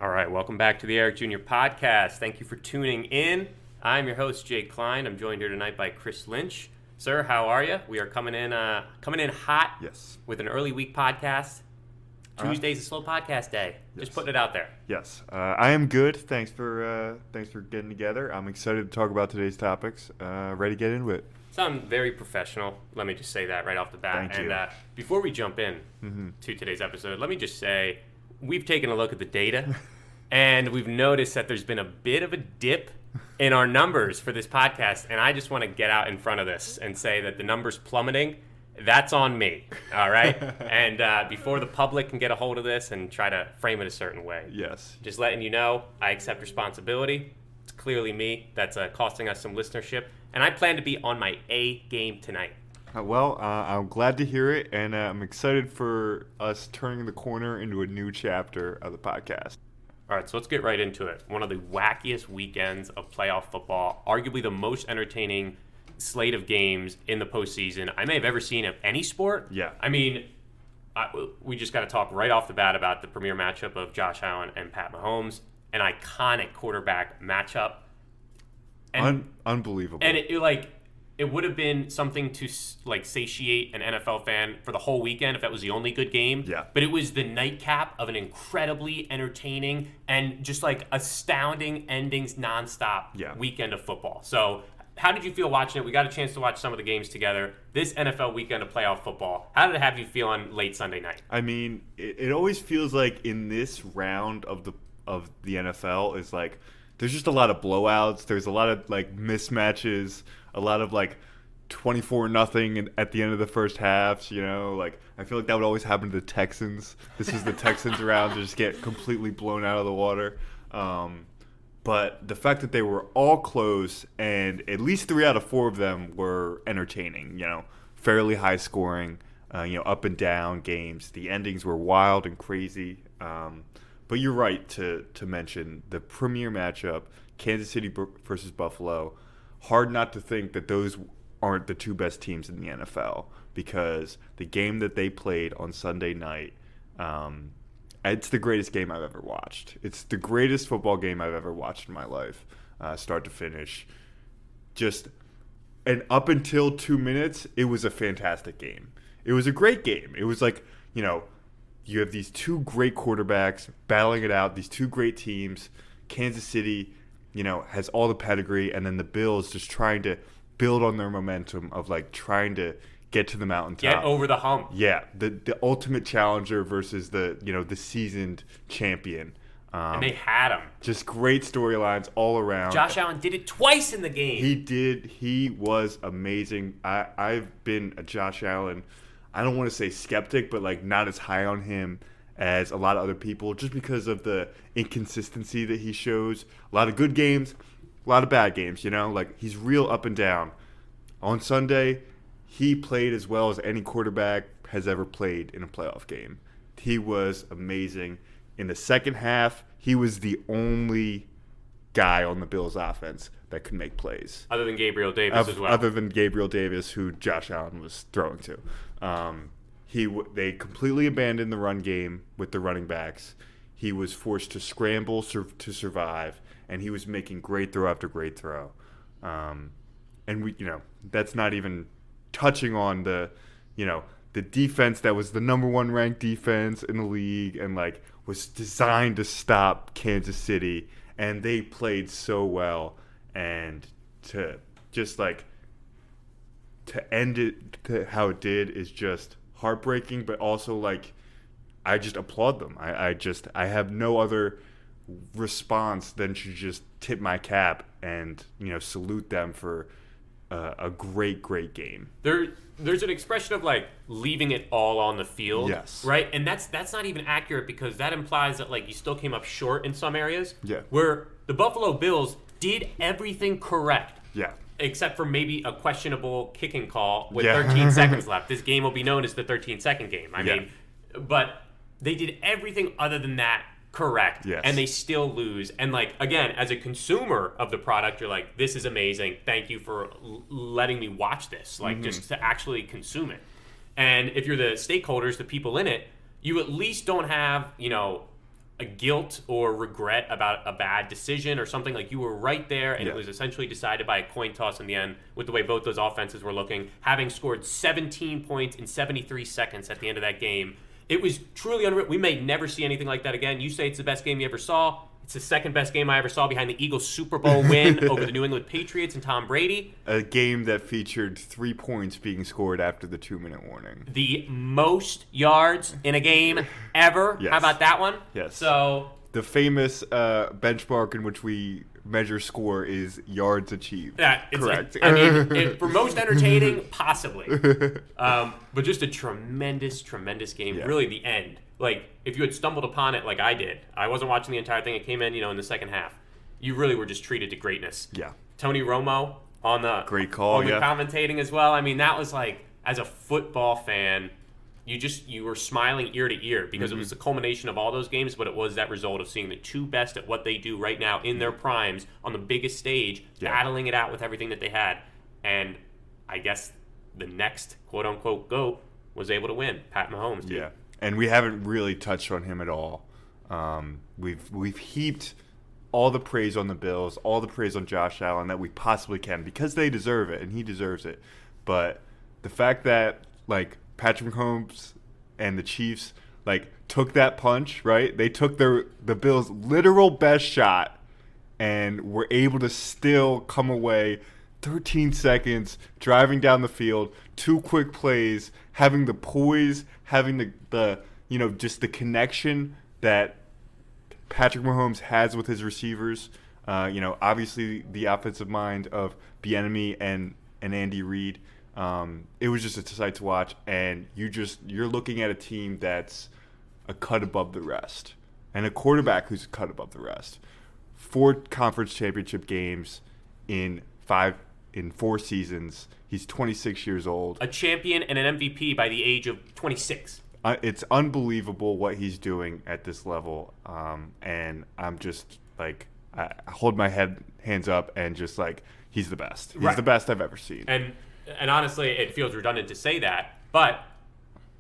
All right, welcome back to the Eric Jr. Podcast. Thank you for tuning in. I'm your host, Jake Klein. I'm joined here tonight by Chris Lynch. Sir, how are you? We are coming in hot. Yes. With an early week podcast. Tuesday's a slow podcast day. Yes. Just putting it out there. Yes, I am good. Thanks for getting together. I'm excited to talk about today's topics. Ready to get into it. Sound very professional. Let me just say that right off the bat. Thank you. Before we jump in to today's episode, let me just say we've taken a look at the data, and we've noticed that there's been a bit of a dip in our numbers for this podcast, and I just want to get out in front of this and say that the numbers plummeting, that's on me, all right? And before the public can get a hold of this and try to frame it a certain way. Yes. Just letting you know, I accept responsibility. It's clearly me that's costing us some listenership, and I plan to be on my A game tonight. I'm glad to hear it, and I'm excited for us turning the corner into a new chapter of the podcast. All right, so let's get right into it. One of the wackiest weekends of playoff football, arguably the most entertaining slate of games in the postseason I may have ever seen of any sport. Yeah. I mean, we just got to talk right off the bat about the premier matchup of Josh Allen and Pat Mahomes, an iconic quarterback matchup. And Unbelievable. And it would have been something to satiate an NFL fan for the whole weekend if that was the only good game. Yeah. But it was the nightcap of an incredibly entertaining and just astounding endings nonstop weekend of football. So how did you feel watching it? We got a chance to watch some of the games together. This NFL weekend of playoff football, how did it have you feel on late Sunday night? I mean, it always feels like in this round of the NFL is there's just a lot of blowouts. There's a lot of mismatches, a lot of 24-0 at the end of the first halves. I feel like that would always happen to the Texans. This is the Texans around to just get completely blown out of the water. But the fact that they were all close and at least 3 out of 4 of them were entertaining, fairly high scoring, up and down games. The endings were wild and crazy. But you're right to mention the premier matchup, Kansas City versus Buffalo. Hard not to think that those aren't the two best teams in the NFL, because the game that they played on Sunday night, it's the greatest game I've ever watched. It's the greatest football game I've ever watched in my life, start to finish. And up until 2 minutes, it was a fantastic game. It was a great game. It was you have these two great quarterbacks battling it out, these two great teams. Kansas City, has all the pedigree, and then the Bills just trying to build on their momentum of trying to get to the mountaintop. Get over the hump. Yeah, the ultimate challenger versus the seasoned champion. And they had him. Just great storylines all around. Josh Allen did it twice in the game. He did. He was amazing. I've been a Josh Allen, I don't want to say skeptic, but not as high on him as a lot of other people, just because of the inconsistency that he shows. A lot of good games, a lot of bad games, he's real up and down. On Sunday, he played as well as any quarterback has ever played in a playoff game. He was amazing. In the second half, he was the only guy on the Bills offense that could make plays. Other than Gabriel Davis as well. Other than Gabriel Davis, who Josh Allen was throwing to. They completely abandoned the run game with the running backs. He was forced to scramble to survive, and he was making great throw after great throw. And that's not even touching on the defense that was the number 1 ranked defense in the league and was designed to stop Kansas City, and they played so well. And to just to end it to how it did is just heartbreaking, but also I just applaud them. I have no other response than to just tip my cap and salute them for a great game. There's an expression of leaving it all on the field, yes, right? And that's not even accurate, because that implies that you still came up short in some areas. Yeah. Where the Buffalo Bills did everything correct. Yeah. Except for maybe a questionable kicking call with 13 seconds left. This game will be known as the 13-second game. I mean, but they did everything other than that correct, yes, and they still lose. And again, as a consumer of the product, you're this is amazing. Thank you for letting me watch this, just to actually consume it. And if you're the stakeholders, the people in it, you at least don't have a guilt or regret about a bad decision or something. Like, you were right there, and it was essentially decided by a coin toss in the end with the way both those offenses were looking, having scored 17 points in 73 seconds at the end of that game. It was truly unreal. We may never see anything like that again. You say it's the best game you ever saw. It's the second best game I ever saw behind the Eagles' Super Bowl win over the New England Patriots and Tom Brady. A game that featured 3 points being scored after the 2-minute warning. The most yards in a game ever. Yes. How about that one? Yes. So the famous benchmark in which we measure score is yards achieved. Correct. For most entertaining, possibly. But just a tremendous, tremendous game. Yeah. Really, the end. Like, if you had stumbled upon it like I did, I wasn't watching the entire thing. It came in, in the second half. You really were just treated to greatness. Yeah. Tony Romo on the great call. On the commentating as well. I mean, that was like, as a football fan, you were smiling ear to ear because it was the culmination of all those games, but it was that result of seeing the two best at what they do right now in their primes on the biggest stage, battling it out with everything that they had. And I guess the next quote unquote GOAT was able to win, Pat Mahomes. Dude. Yeah. And we haven't really touched on him at all. We've heaped all the praise on the Bills, all the praise on Josh Allen that we possibly can because they deserve it and he deserves it. But the fact that like Patrick Mahomes and the Chiefs like took that punch, right? They took the Bills' literal best shot and were able to still come away 13 seconds driving down the field, 2 quick plays, having the poise, having the just the connection that Patrick Mahomes has with his receivers. Obviously the offensive mind of Bieniemy and Andy Reid. It was just a sight to watch, and you're looking at a team that's a cut above the rest, and a quarterback who's a cut above the rest. 4 conference championship games in 4 seasons. He's 26 years old. A champion and an MVP by the age of 26. It's unbelievable what he's doing at this level, and I'm just like, I hold my hands up and just like, he's the best. He's the best I've ever seen. And honestly, it feels redundant to say that, but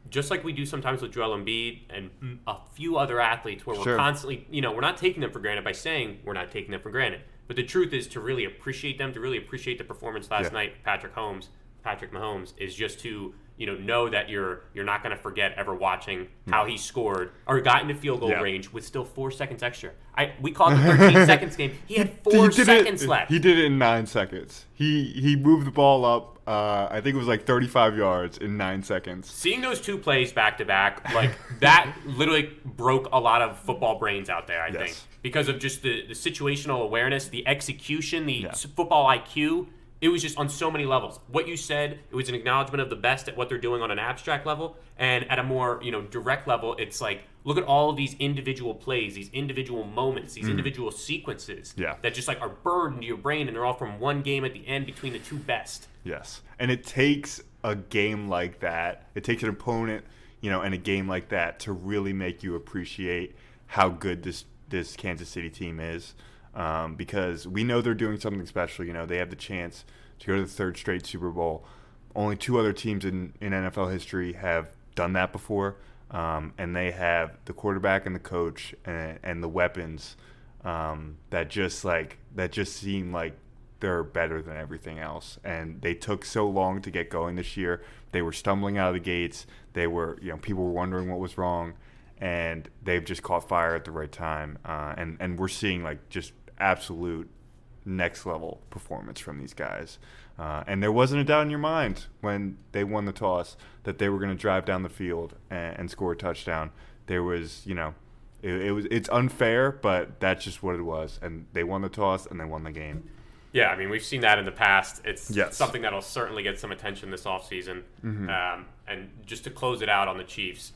just like we do sometimes with Joel Embiid and a few other athletes where we're constantly, we're not taking them for granted by saying we're not taking them for granted. But the truth is, to really appreciate them, to really appreciate the performance last night, Patrick Mahomes, is just to know that you're not going to forget ever watching how he scored or got into field goal range with still 4 seconds extra. We called the 13 seconds game. He had 4 seconds left. He did it in 9 seconds. He moved the ball up. I think it was like 35 yards in 9 seconds. Seeing those 2 plays back to back, like that, literally broke a lot of football brains out there. I think because of just the situational awareness, the execution, the football IQ. It was just on so many levels. What you said, it was an acknowledgement of the best at what they're doing on an abstract level, and at a more direct level, it's like, look at all of these individual plays, these individual moments, these individual sequences that just like are burned into your brain, and they're all from one game at the end between the 2 best. Yes, and it takes a game like that. It takes an opponent, and a game like that to really make you appreciate how good this Kansas City team is. Because we know they're doing something special. They have the chance to go to the 3rd straight Super Bowl. Only 2 other teams in NFL history have done that before, and they have the quarterback and the coach and the weapons that just seem like they're better than everything else. And they took so long to get going this year. They were stumbling out of the gates. They were, people were wondering what was wrong, and they've just caught fire at the right time. And we're seeing like just absolute next level performance from these guys. And there wasn't a doubt in your mind when they won the toss that they were going to drive down the field and score a touchdown. There was, it's unfair, but that's just what it was. And they won the toss and they won the game. Yeah, I mean, we've seen that in the past. It's something that'll certainly get some attention this offseason. And just to close it out on the Chiefs,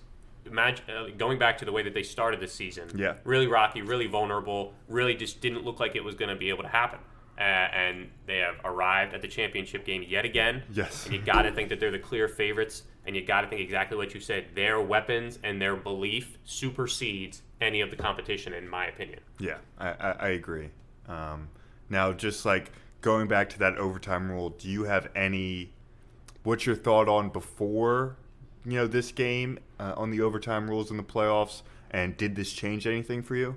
imagine going back to the way that they started this season. Really rocky, really vulnerable, really just didn't look like it was going to be able to happen. And they have arrived at the championship game yet again. Yes. And you got to think that they're the clear favorites, and you got to think exactly what you said. Their weapons and their belief supersedes any of the competition, in my opinion. Yeah, I agree. Now, just like going back to that overtime rule, do you have what's your thought on before this game on the overtime rules in the playoffs, And did this change anything for you?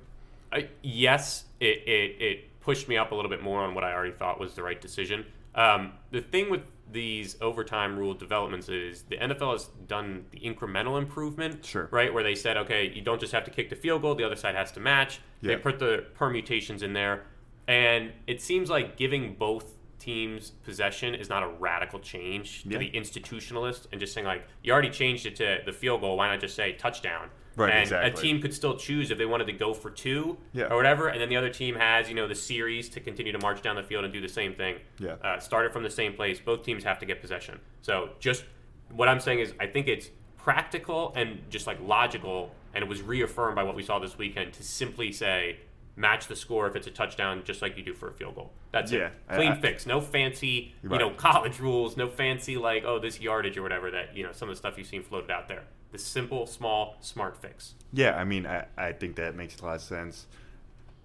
Yes, it pushed me up a little bit more on what I already thought was the right decision. The thing with these overtime rule developments is the NFL has done the incremental improvement, Sure. right? Where they said, okay, you don't just have to kick the field goal, the other side has to match. Yeah. They put the permutations in there. And it seems like giving both teams possession is not a radical change to the institutionalist, and just saying, like, you already changed it to the field goal, why not just say touchdown? Right, and exactly. a team could still choose if they wanted to go for 2 Yeah. or whatever, and then the other team has, the series to continue to march down the field and do the same thing. Yeah. Start it from the same place. Both teams have to get possession. So just what I'm saying is I think it's practical and just like logical, and it was reaffirmed by what we saw this weekend to simply say match the score if it's a touchdown, just like you do for a field goal. That's it. Clean fix. No fancy, college rules. No fancy like, oh, this yardage or whatever that, some of the stuff you've seen floated out there. The simple, small, smart fix. Yeah, I mean, I think that makes a lot of sense.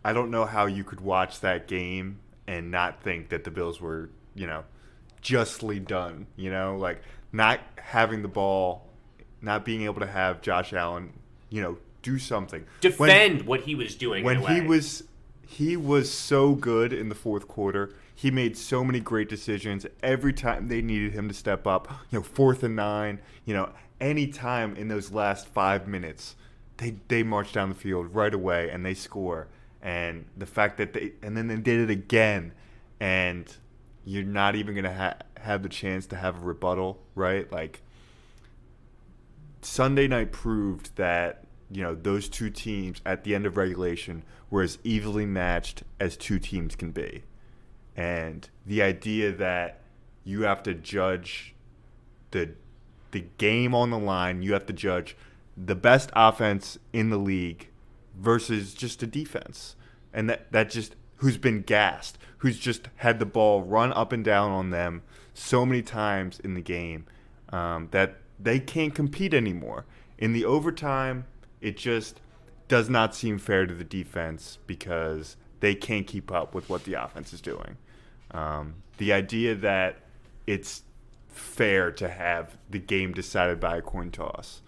I don't know how you could watch that game and not think that the Bills were, justly done. Like not having the ball, not being able to have Josh Allen, do something. Defend what he was doing. When in a way. he was so good in the fourth quarter. He made so many great decisions every time they needed him to step up. 4th and 9. Any time in those last 5 minutes, they march down the field right away and they score. And the fact that and then they did it again, and you're not even going to have the chance to have a rebuttal, right? Like Sunday night proved that those two teams at the end of regulation were as evenly matched as two teams can be. And the idea that you have to judge the game on the line, you have to judge the best offense in the league versus just a defense. And that just who's been gassed, who's just had the ball run up and down on them so many times in the game that they can't compete anymore. In the overtime, it just does not seem fair to the defense because they can't keep up with what the offense is doing. The idea that it's fair to have the game decided by a coin toss,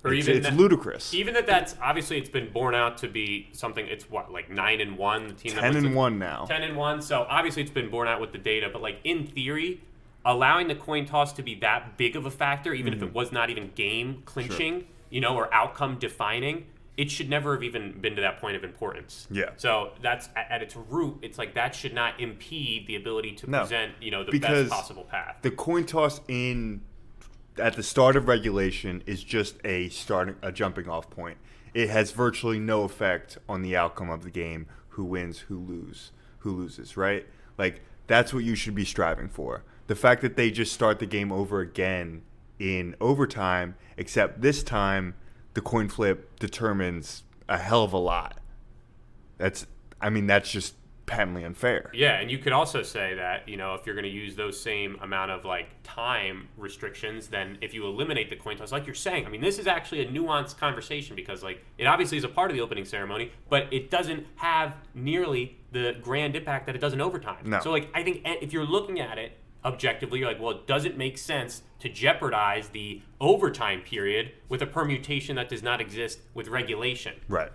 it's ludicrous. Even that's obviously it's been borne out to be something. It's like 9-1. The team 10-1 now. 10-1. So obviously it's been borne out with the data. But like in theory, allowing the coin toss to be that big of a factor, even if it was not even game clinching, or outcome defining, it should never have even been to that point of importance. Yeah. So that's at its root. It's like that should not impede the ability to present, the because best possible path. The coin toss at the start of regulation is just a jumping off point. It has virtually no effect on the outcome of the game, who wins, who loses, right? Like that's what you should be striving for. The fact that they just start the game over again in overtime, except this time the coin flip determines a hell of a lot. That's just patently unfair. Yeah, and you could also say that, if you're going to use those same amount of like time restrictions, then if you eliminate the coin toss, like you're saying, this is actually a nuanced conversation because like it obviously is a part of the opening ceremony, but it doesn't have nearly the grand impact that it does in overtime. No. So like I think if you're looking at it objectively, you're like, well, it doesn't make sense to jeopardize the overtime period with a permutation that does not exist with regulation. Right.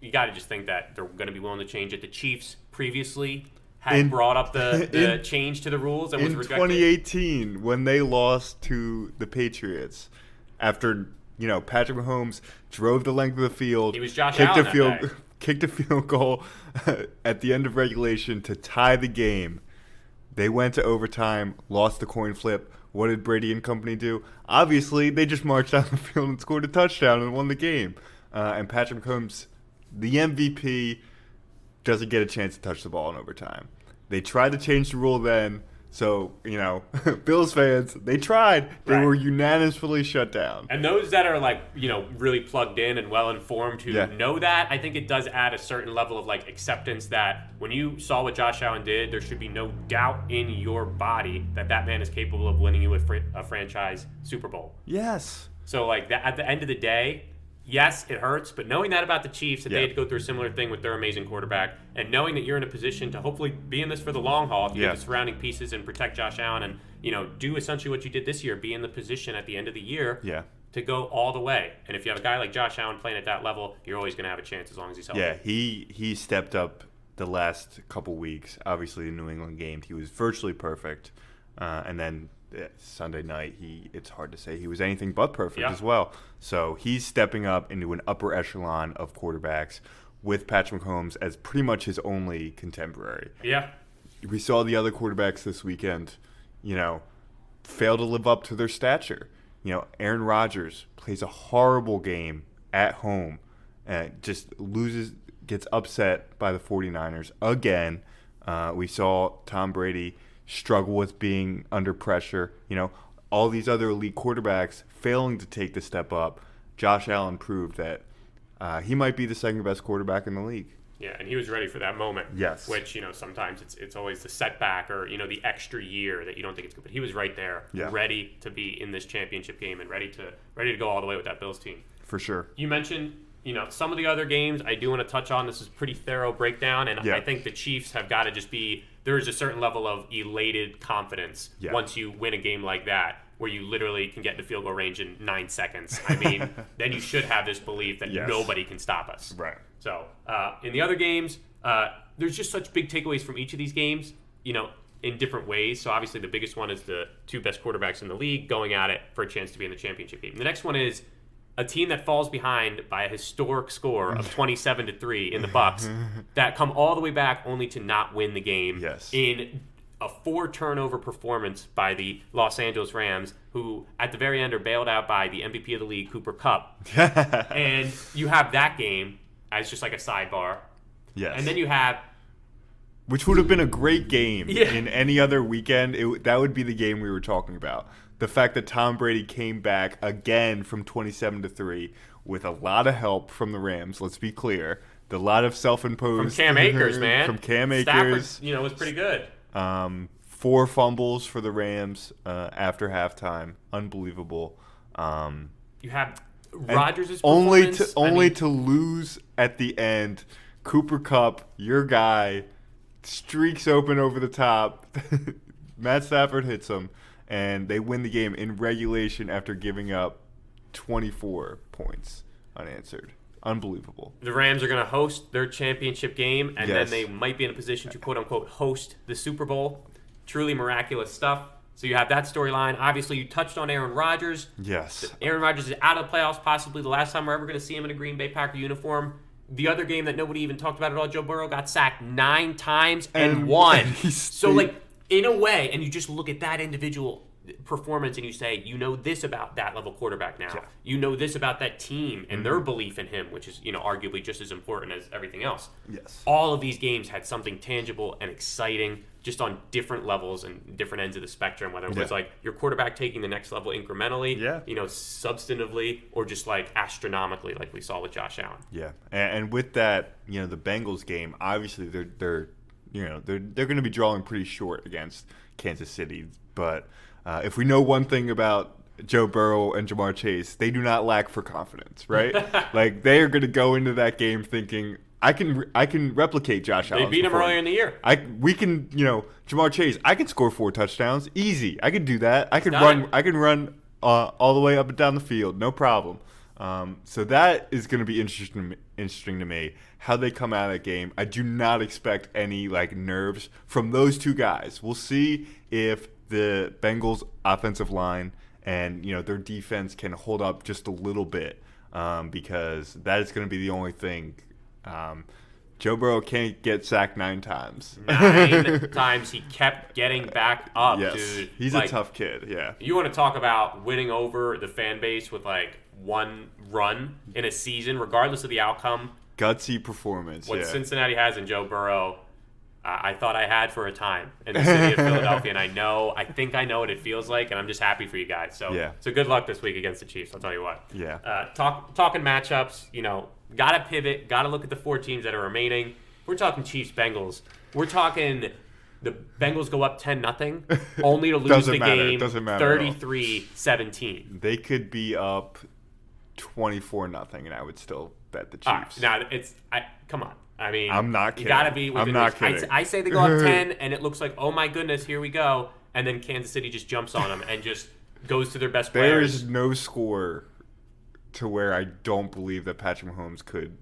You got to just think that they're going to be willing to change it. The Chiefs previously had brought up the change to the rules and was rejected. In 2018, when they lost to the Patriots, after Patrick Mahomes drove the length of the field, he was Josh Allen kicked a field goal at the end of regulation to tie the game. They went to overtime, lost the coin flip. What did Brady and company do? Obviously, they just marched down the field and scored a touchdown and won the game. And Patrick Mahomes, the MVP, doesn't get a chance to touch the ball in overtime. They tried to change the rule then, so, Bills fans, they tried. They were unanimously shut down. And those that are, like, really plugged in and well-informed who know that, I think it does add a certain level of, like, acceptance that when you saw what Josh Allen did, there should be no doubt in your body that man is capable of winning you a franchise Super Bowl. Yes. So, like, at the end of the day, yes, it hurts, but knowing that about the Chiefs, that they had to go through a similar thing with their amazing quarterback, and knowing that you're in a position to hopefully be in this for the long haul, if you get the surrounding pieces and protect Josh Allen and, do essentially what you did this year, be in the position at the end of the year. Yeah. to go all the way. And if you have a guy like Josh Allen playing at that level, you're always going to have a chance as long as he's healthy. Yeah, he stepped up the last couple weeks. Obviously, the New England game, he was virtually perfect. And then Sunday night, it's hard to say he was anything but perfect as well. So he's stepping up into an upper echelon of quarterbacks with Patrick Mahomes as pretty much his only contemporary. Yeah. We saw the other quarterbacks this weekend, fail to live up to their stature. Aaron Rodgers plays a horrible game at home and just gets upset by the 49ers again. We saw Tom Brady struggle with being under pressure. All these other elite quarterbacks failing to take the step up. Josh Allen proved that he might be the second best quarterback in the league. Yeah, and he was ready for that moment. Yes. Which, sometimes it's always the setback or, the extra year that you don't think it's good. But he was right there, ready to be in this championship game and ready to go all the way with that Bills team. For sure. You mentioned, some of the other games I do want to touch on. This is a pretty thorough breakdown, and I think the Chiefs have got to just be – there is a certain level of elated confidence once you win a game like that, where you literally can get into field goal range in 9 seconds. I mean, then you should have this belief that nobody can stop us. Right. So, in the other games, there's just such big takeaways from each of these games, in different ways. So, obviously, the biggest one is the two best quarterbacks in the league going at it for a chance to be in the championship game. The next one is a team that falls behind by a historic score of 27-3 in the Bucs that come all the way back only to not win the game in a 4-turnover performance by the Los Angeles Rams, who at the very end are bailed out by the MVP of the league, Cooper Kupp. And you have that game as just like a sidebar. Yes. And then you have... Which would have been a great game in any other weekend. That would be the game we were talking about. The fact that Tom Brady came back again from 27-3 with a lot of help from the Rams, let's be clear. A lot of self-imposed... From Cam Akers, man. From Cam Akers. Stafford, was pretty good. 4 fumbles for the Rams after halftime. Unbelievable. You have Rodgers' performance. Only to lose at the end. Cooper Kupp, your guy, streaks open over the top. Matt Stafford hits him, and they win the game in regulation after giving up 24 points unanswered. Unbelievable. The Rams are going to host their championship game, and then they might be in a position to, quote-unquote, host the Super Bowl. Truly miraculous stuff. So you have that storyline. Obviously, you touched on Aaron Rodgers. Yes. Aaron Rodgers is out of the playoffs, possibly the last time we're ever going to see him in a Green Bay Packer uniform. The other game that nobody even talked about at all, Joe Burrow got sacked 9 times and won. So, in a way, and you just look at that individual performance and you say, this about that level quarterback now. Yeah. You know this about that team and their belief in him, which is, arguably just as important as everything else. Yes. All of these games had something tangible and exciting just on different levels and different ends of the spectrum, whether it was like your quarterback taking the next level incrementally, substantively, or just like astronomically like we saw with Josh Allen. Yeah. And with that, the Bengals game, obviously they're going to be drawing pretty short against Kansas City, but if we know one thing about Joe Burrow and Jamar Chase, they do not lack for confidence, right? Like they are going to go into that game thinking, I can replicate Josh Allen. They beat him earlier in the year. We can, Jamar Chase, I can score 4 touchdowns, easy. I can do that. I can run all the way up and down the field, no problem. So that is going to be interesting to me. How they come out of that game. I do not expect any nerves from those two guys. We'll see if the Bengals offensive line and their defense can hold up just a little bit, because that is going to be the only thing. Joe Burrow can't get sacked 9 times. 9 times he kept getting back up, dude. He's a tough kid, yeah. You want to talk about winning over the fan base with one run in a season, regardless of the outcome. Gutsy performance, What Cincinnati has in Joe Burrow, I thought I had for a time in the city of Philadelphia, and I think I know what it feels like, and I'm just happy for you guys. So good luck this week against the Chiefs, I'll tell you what. Yeah. Talking matchups, got to pivot, got to look at the 4 teams that are remaining. We're talking Chiefs-Bengals. We're talking the Bengals go up 10-0, only to lose the game 33-17. They could be up 24-0, and I would still bet the Chiefs. Now, come on. I mean, I'm not kidding. You got to be within I'm not kidding. I say they go up 10, and it looks like, oh my goodness, here we go. And then Kansas City just jumps on them and just goes to their best players. There is no score to where I don't believe that Patrick Mahomes could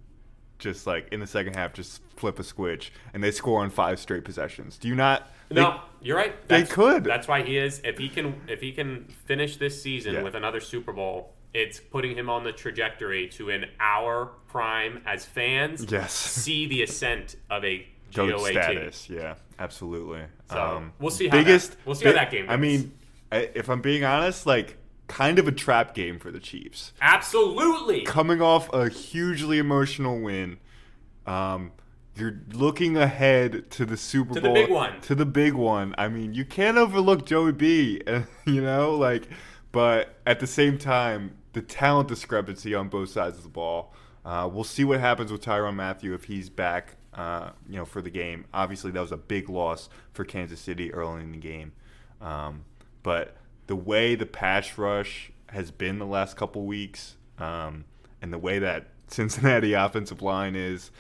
just like in the second half just flip a switch and they score on 5 straight possessions. Do you not? No, you're right. They could. That's why he is. If he can finish this season with another Super Bowl, it's putting him on the trajectory to in our prime as fans. Yes. See the ascent of a GOAT GOAT status. Yeah, absolutely. So we'll see how that game goes. I mean, if I'm being honest, like kind of a trap game for the Chiefs. Absolutely. Coming off a hugely emotional win, you're looking ahead to the Super Bowl. To the big one. To the big one. I mean, you can't overlook Joey B. But at the same time, the talent discrepancy on both sides of the ball. We'll see what happens with Tyrann Mathieu if he's back, for the game. Obviously, that was a big loss for Kansas City early in the game. But the way the pass rush has been the last couple weeks, and the way that Cincinnati offensive line is,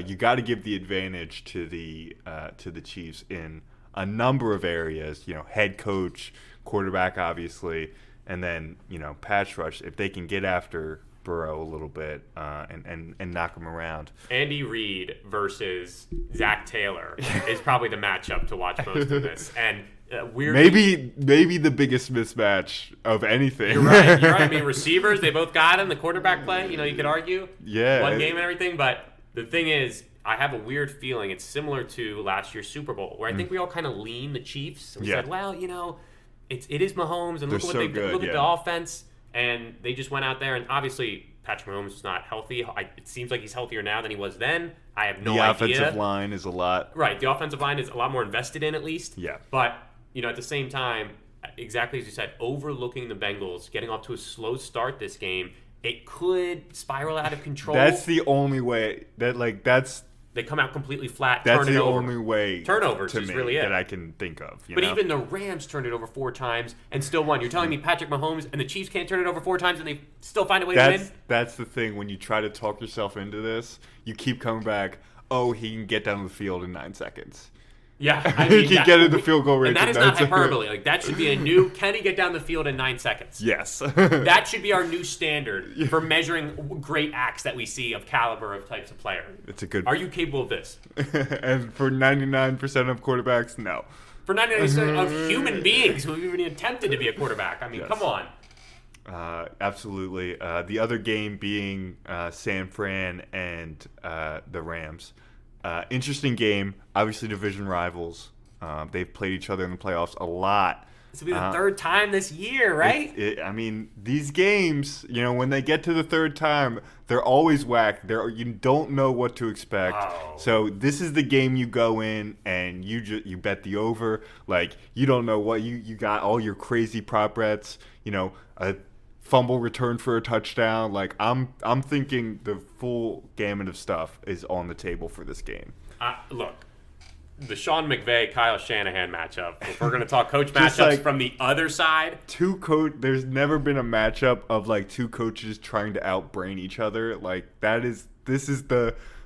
you got to give the advantage to the Chiefs in a number of areas. Head coach, quarterback, obviously, and then pass rush. If they can get after Burrow a little bit and knock him around. Andy Reid versus Zach Taylor is probably the matchup to watch most of this, and. Maybe the biggest mismatch of anything. You're right. I mean, receivers, they both got him. The quarterback play, you could argue. Yeah. One game and everything. But the thing is, I have a weird feeling it's similar to last year's Super Bowl, where I think we all kind of lean the Chiefs. We said, well, it is Mahomes, and look at the offense. And they just went out there, and obviously Patrick Mahomes is not healthy. It seems like he's healthier now than he was then. I have no idea. The offensive line is a lot. Right. The offensive line is a lot more invested in, at least. Yeah. But at the same time, exactly as you said, overlooking the Bengals, getting off to a slow start this game, it could spiral out of control. That's the only way they come out completely flat. That's the only way turnovers to is me really it that I can think of. But even the Rams turned it over 4 times and still won. You're telling me Patrick Mahomes and the Chiefs can't turn it over 4 times and they still find a way to win? That's the thing. When you try to talk yourself into this, you keep coming back. Oh, he can get down the field in 9 seconds. Yeah, I mean, he can get in the field goal range. And that is not hyperbole. Like, that should be a new. Can he get down the field in 9 seconds? Yes. That should be our new standard for measuring great acts that we see of caliber of types of player. It's a good. Are you capable of this? And for 99% of quarterbacks, no. For 99% of human beings who have even attempted to be a quarterback, I mean, come on. Absolutely. The other game being San Fran and the Rams. Interesting game. Obviously, division rivals. They've played each other in the playoffs a lot. This will be the 3rd time this year, right? I mean, these games, when they get to the 3rd time, they're always whack. You don't know what to expect. Oh. So this is the game you go in and you bet the over. Like, you don't know what you got. All your crazy prop bets. A fumble return for a touchdown. Like, I'm thinking the full gamut of stuff is on the table for this game. Look, the Sean McVay, Kyle Shanahan matchup. If we're going to talk coach matchups from the other side. There's never been a matchup of like 2 coaches trying to outbrain each other. Like, this is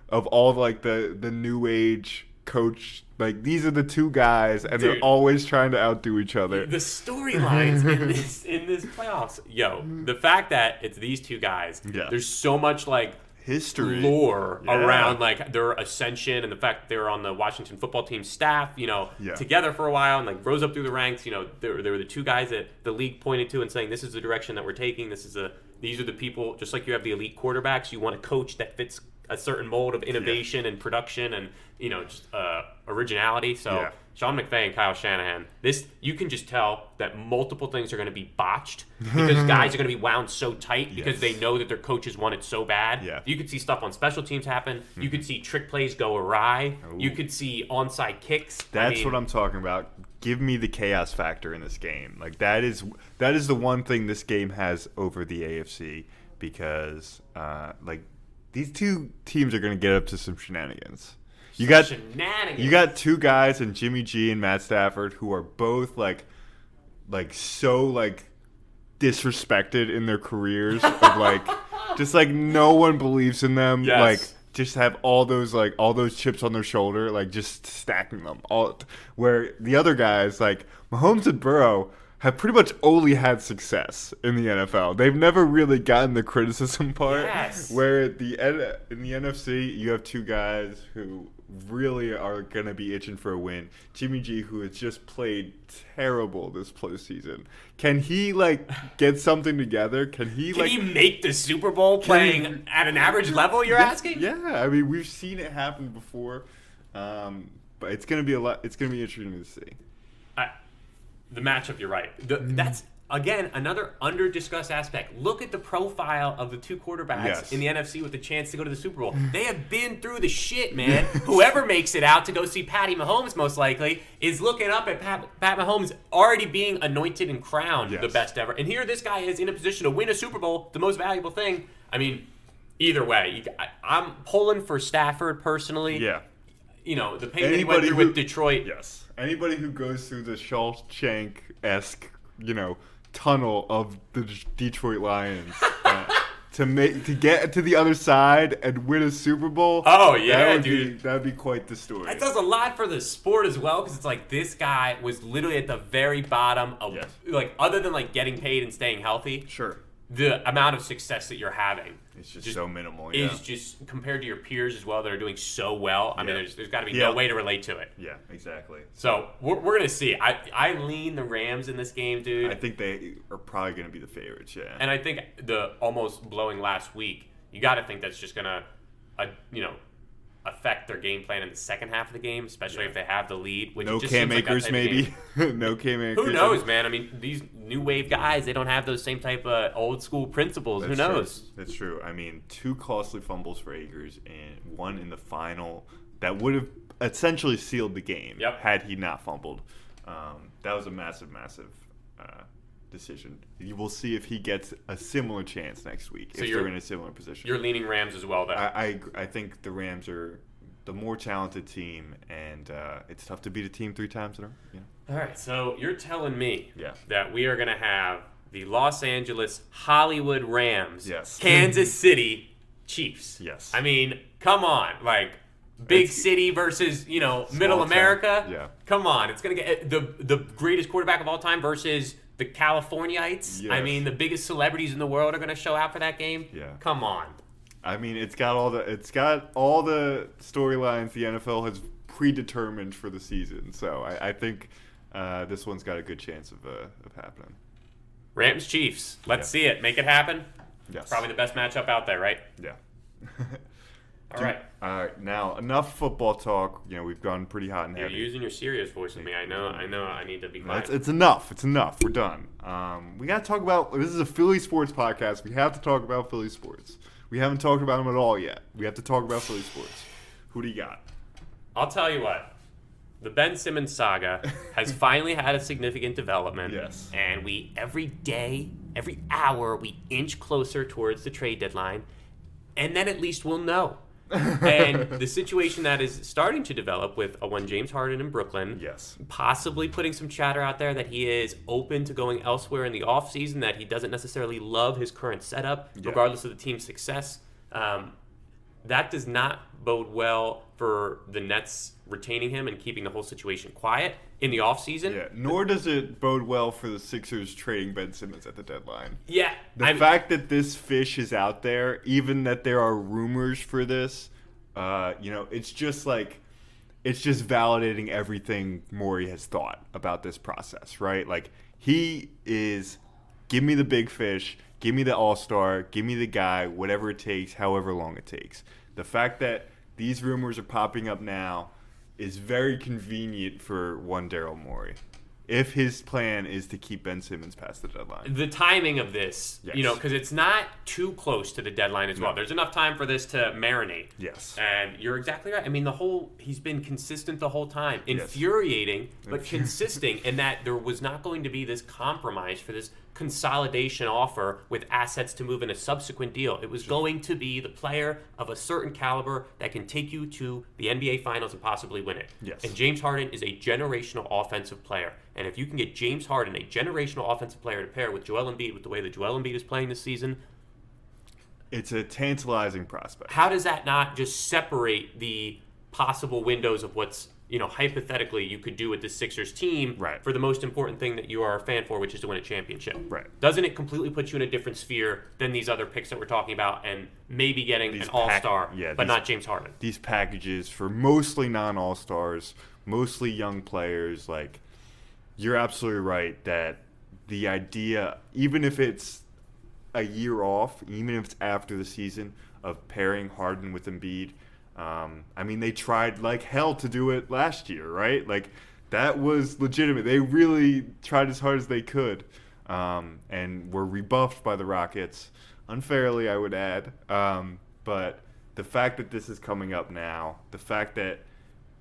of all like the new age coach. Like, these are the 2 guys, and they're always trying to outdo each other. The storylines in this playoffs, the fact that it's these 2 guys, there's so much like history, lore around like their ascension and the fact that they were on the Washington football team staff, together for a while and like rose up through the ranks. They were the 2 guys that the league pointed to and saying, this is the direction that we're taking. These are the people. Just like you have the elite quarterbacks, you want a coach that fits a certain mold of innovation and production and just originality. So Sean McVay and Kyle Shanahan, you can just tell that multiple things are going to be botched because guys are going to be wound so tight because they know that their coaches want it so bad. Yeah. You could see stuff on special teams happen. You could see trick plays go awry. Ooh. You could see onside kicks. That's what I'm talking about. Give me the chaos factor in this game. Like, that is the one thing this game has over the AFC because these 2 teams are going to get up to some shenanigans. You got 2 guys in Jimmy G and Matt Stafford who are both like so like disrespected in their careers of like just like no one believes in them. Yes. Like, just have all those chips on their shoulder, like just stacking them all. Where the other guys like Mahomes and Burrow have pretty much only had success in the NFL. They've never really gotten the criticism part. Yes. Where in the NFC, you have two guys who really are going to be itching for a win. Jimmy G, who has just played terrible this postseason. Can he, get something together? Can he make the Super Bowl playing at an average level, you're asking? Yeah, I mean, we've seen it happen before. But it's going to be it's going to be interesting to see. The matchup, you're right. That's, again, another under-discussed aspect. Look at the profile of the two quarterbacks in the NFC with the chance to go to the Super Bowl. They have been through the shit, man. Whoever makes it out to go see Patty Mahomes, most likely, is looking up at Pat Mahomes already being anointed and crowned the best ever. And here this guy is in a position to win a Super Bowl, the most valuable thing. I mean, either way, I'm pulling for Stafford personally. Yeah. The pain that he went through with Detroit. Yes. Anybody who goes through the Shawshank-esque, tunnel of the Detroit Lions to get to the other side and win a Super Bowl. Oh yeah, dude, that'd be quite the story. That does a lot for the sport as well, because it's like this guy was literally at the very bottom of other than getting paid and staying healthy. Sure. The amount of success that you're having is just so minimal. Is just compared to your peers as well that are doing so well. I mean, there's got to be no way to relate to it. Yeah, exactly. So we're gonna see. I lean the Rams in this game, dude. I think they are probably gonna be the favorites. Yeah. And I think the almost blowing last week, you got to think that's just gonna, affect their game plan in the second half of the game, especially if they have the lead. Which no just Cam seems like Akers, maybe. No Cam Akers. Who knows, man? I mean, these new wave guys, they don't have those same type of old school principles. Who knows? True. That's true. I mean, 2 costly fumbles for Akers and 1 in the final that would have essentially sealed the game had he not fumbled. That was a massive decision. You will see if he gets a similar chance next week if they're in a similar position. You're leaning Rams as well, then. I think the Rams are the more talented team, and it's tough to beat a team 3 times in a row. All right, so you're telling me that we are going to have the Los Angeles Hollywood Rams, Kansas City Chiefs. Yes. I mean, come on, big city versus middle America. Yeah. Come on, it's going to get the greatest quarterback of all time versus the Californiites. Yes. I mean, the biggest celebrities in the world are going to show out for that game. Yeah. Come on. I mean, it's got all the storylines the NFL has predetermined for the season. So I think this one's got a good chance of happening. Rams Chiefs. Let's see it. Make it happen. Yes. Probably the best matchup out there, right? Yeah. All right. All right. Now, enough football talk. We've gone pretty hot and heavy. You're using your serious voice with me. I know. I need to be quiet. It's enough. It's enough. We're done. We got to talk about. This is a Philly sports podcast. We have to talk about Philly sports. We haven't talked about them at all yet. We have to talk about Philly sports. Who do you got? I'll tell you what. The Ben Simmons saga has finally had a significant development. Yes. And we, every day, every hour, we inch closer towards the trade deadline. And then at least we'll know. And the situation that is starting to develop with one James Harden in Brooklyn, possibly putting some chatter out there that he is open to going elsewhere in the offseason, that he doesn't necessarily love his current setup, regardless of the team's success. That does not bode well for the Nets retaining him and keeping the whole situation quiet in the offseason. Yeah, nor does it bode well for the Sixers trading Ben Simmons at the deadline. Yeah. The fact that this fish is out there, even that there are rumors for this, it's just validating everything Morey has thought about this process, right? He is, give me the big fish, give me the all-star, give me the guy, whatever it takes, however long it takes. The fact that these rumors are popping up now is very convenient for one Daryl Morey, if his plan is to keep Ben Simmons past the deadline. The timing of this, because it's not too close to the deadline as well. There's enough time for this to marinate. Yes. And you're exactly right. I mean, he's been consistent the whole time. Infuriating, but consistent in that there was not going to be this compromise for this consolidation offer with assets to move in a subsequent deal. It was going to be the player of a certain caliber that can take you to the NBA Finals and possibly win it. Yes. And James Harden is a generational offensive player. And if you can get James Harden, a generational offensive player, to pair with Joel Embiid, with the way that Joel Embiid is playing this season, it's a tantalizing prospect. How does that not just separate the possible windows of what's hypothetically you could do with the Sixers team Right. for the most important thing that you are a fan for, which is to win a championship. Right. Doesn't it completely put you in a different sphere than these other picks that we're talking about and maybe getting an all-star, but not James Harden? These packages for mostly non-all-stars, mostly young players, like, you're absolutely right that the idea, even if it's a year off, even if it's after the season, of pairing Harden with Embiid, they tried like hell to do it last year, right? Like, that was legitimate. They really tried as hard as they could, and were rebuffed by the Rockets, unfairly, I would add. But the fact that this is coming up now, the fact that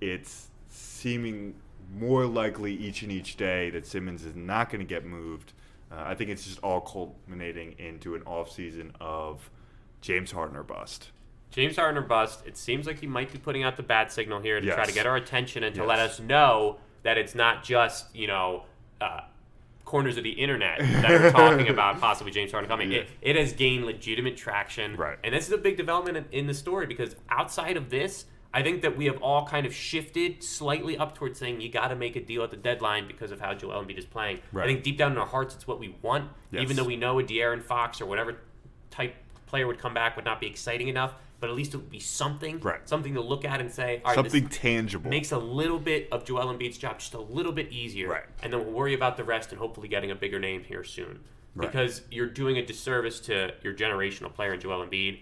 it's seeming more likely each day that Simmons is not going to get moved, I think it's just all culminating into an offseason of James Harden or bust. James Harden or bust. It seems like he might be putting out the bat signal here to try to get our attention and to let us know that it's not just, corners of the internet that are talking about possibly James Harden coming. Yeah. It has gained legitimate traction. Right. And this is a big development in the story because outside of this, I think that we have all kind of shifted slightly up towards saying you got to make a deal at the deadline because of how Joel Embiid is playing. Right. I think deep down in our hearts, it's what we want, even though we know a De'Aaron Fox or whatever type player would come back would not be exciting enough, but at least it would be something, something to look at and say, all right, something tangible. Makes a little bit of Joel Embiid's job just a little bit easier, right. And then we'll worry about the rest and hopefully getting a bigger name here soon. Right. Because you're doing a disservice to your generational player in Joel Embiid,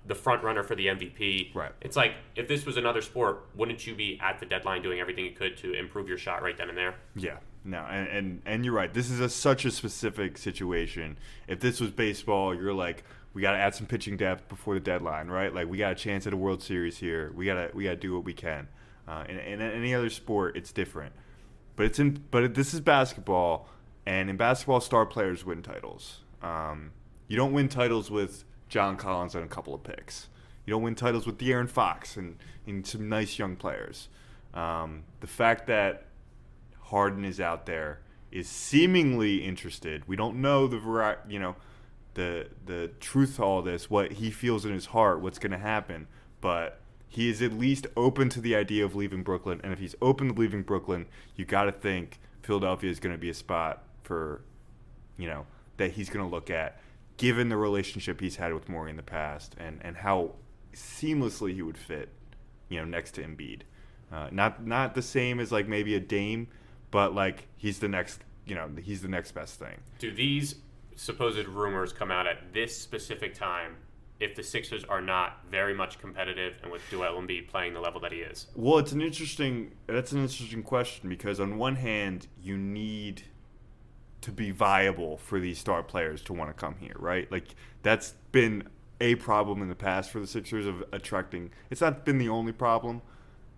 the front runner for the MVP. Right. It's like, if this was another sport, wouldn't you be at the deadline doing everything you could to improve your shot right then and there? Yeah. No, and you're right. This is such a specific situation. If this was baseball, you're like, we got to add some pitching depth before the deadline, right? Like, we got a chance at a World Series here. We gotta do what we can. In any other sport, it's different. But this is basketball, and in basketball, star players win titles. You don't win titles with John Collins and a couple of picks. You don't win titles with De'Aaron Fox and some nice young players. The fact that Harden is out there, is seemingly interested. We don't know the truth to all this, what he feels in his heart, what's going to happen, but he is at least open to the idea of leaving Brooklyn. And if he's open to leaving Brooklyn, you got to think Philadelphia is going to be a spot for, that he's going to look at, given the relationship he's had with Morey in the past and how seamlessly he would fit, next to Embiid. Not the same as like maybe a Dame, but like he's the next best thing. Do these supposed rumors come out at this specific time if the Sixers are not very much competitive and with Joel Embiid playing the level that he is? Well, that's an interesting question because on one hand, you need to be viable for these star players to want to come here, right? Like, that's been a problem in the past for the Sixers of attracting. It's not been the only problem,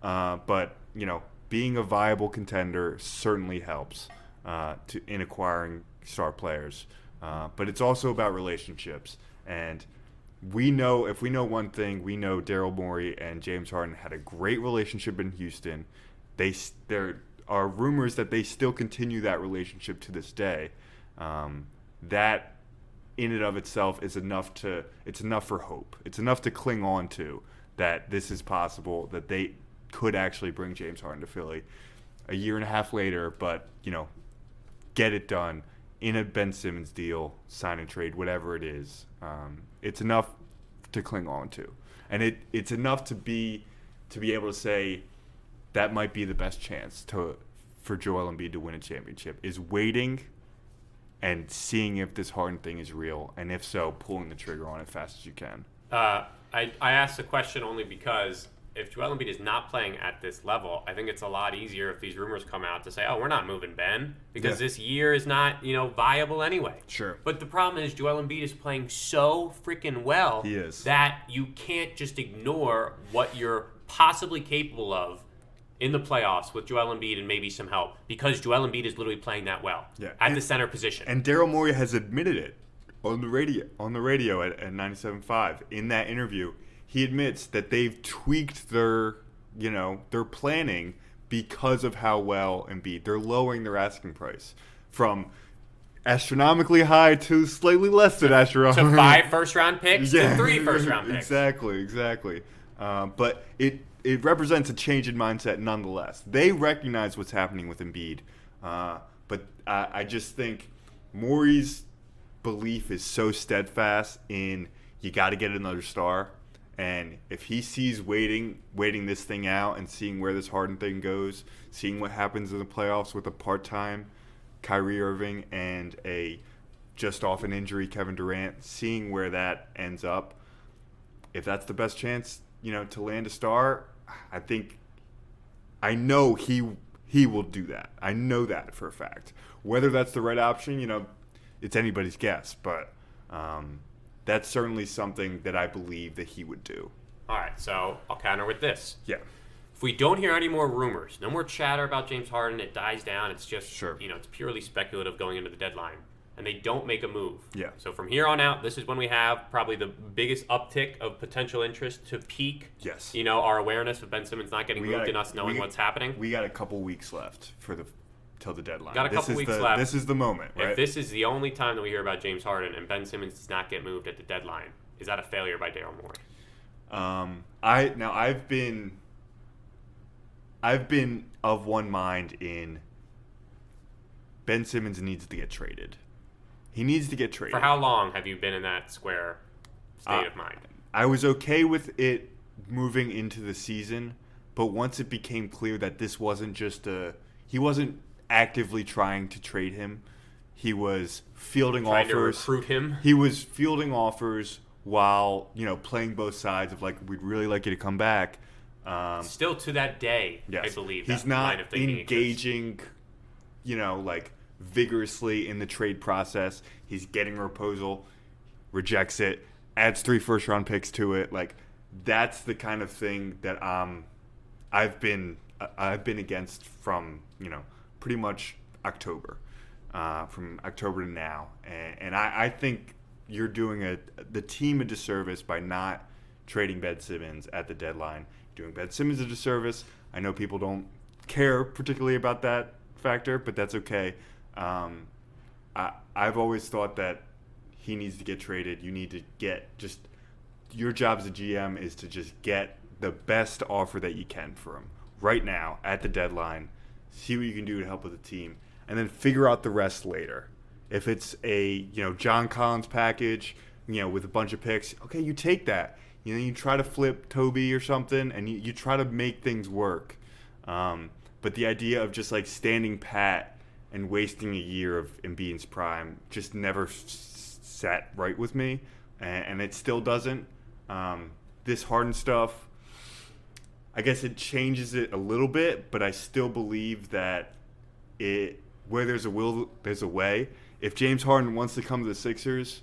but being a viable contender certainly helps in acquiring star players. But it's also about relationships. And if we know one thing, we know Daryl Morey and James Harden had a great relationship in Houston. There are rumors that they still continue that relationship to this day. That in and of itself is enough for hope. It's enough to cling on to, that this is possible, that they could actually bring James Harden to Philly a year and a half later, but get it done in a Ben Simmons deal, sign and trade, whatever it is. It's enough to cling on to, and it's enough to be able to say that might be the best chance for Joel Embiid to win a championship, is waiting and seeing if this Harden thing is real, and if so, pulling the trigger on it fast as you can. I asked the question only because if Joel Embiid is not playing at this level, I think it's a lot easier if these rumors come out to say, oh, we're not moving Ben because this year is not, viable anyway. Sure. But the problem is Joel Embiid is playing so freaking well he is. That you can't just ignore what you're possibly capable of in the playoffs with Joel Embiid and maybe some help, because Joel Embiid is literally playing that well at the center position. And Daryl Morey has admitted it on the radio at 97.5 in that interview. He admits that they've tweaked their planning because of how well Embiid. They're lowering their asking price from astronomically high to slightly less than astronomical. To 5 first-round picks to 3 first-round picks. Exactly. But it represents a change in mindset nonetheless. They recognize what's happening with Embiid, but I just think Morey's belief is so steadfast in you got to get another star, and if he sees waiting this thing out and seeing where this Harden thing goes, seeing what happens in the playoffs with a part-time Kyrie Irving and a just off an injury Kevin Durant, seeing where that ends up, if that's the best chance, to land a star, I know he will do that. I know that for a fact. Whether that's the right option, it's anybody's guess, but that's certainly something that I believe that he would do. All right, so I'll counter with this. Yeah. If we don't hear any more rumors, no more chatter about James Harden, it dies down. It's just, Sure. It's purely speculative going into the deadline, and they don't make a move. Yeah. So from here on out, this is when we have probably the biggest uptick of potential interest to peak. Yes. Our awareness of Ben Simmons not getting moved and us knowing what's happening. We got a couple weeks left till the deadline. Got a couple weeks left. This is the moment, right? If this is the only time that we hear about James Harden and Ben Simmons does not get moved at the deadline, is that a failure by Daryl Morey? I've been of one mind in Ben Simmons needs to get traded. He needs to get traded. For how long have you been in that square state of mind? I was okay with it moving into the season, but once it became clear that this wasn't just he wasn't actively trying to trade him. He was fielding trying offers. To recruit him. He was fielding offers while, playing both sides of we'd really like you to come back. Still to that day, yes. I believe he's not engaging, vigorously in the trade process. He's getting a proposal, rejects it, adds 3 first-round picks to it. That's the kind of thing that I've been against from pretty much October, from October to now, and I think you're doing the team a disservice by not trading Ben Simmons at the deadline. You're doing Ben Simmons a disservice. I know people don't care particularly about that factor, but that's okay. I've always thought that he needs to get traded. You need to your job as a GM is to just get the best offer that you can for him right now at the deadline. See what you can do to help with the team, and then figure out the rest later. If it's a John Collins package, with a bunch of picks, okay, you take that. You try to flip Toby or something, and you try to make things work. But the idea of just standing pat and wasting a year of Embiid's prime just never sat right with me, and it still doesn't. This Harden stuff, I guess it changes it a little bit, but I still believe that where there's a will, there's a way. If James Harden wants to come to the Sixers,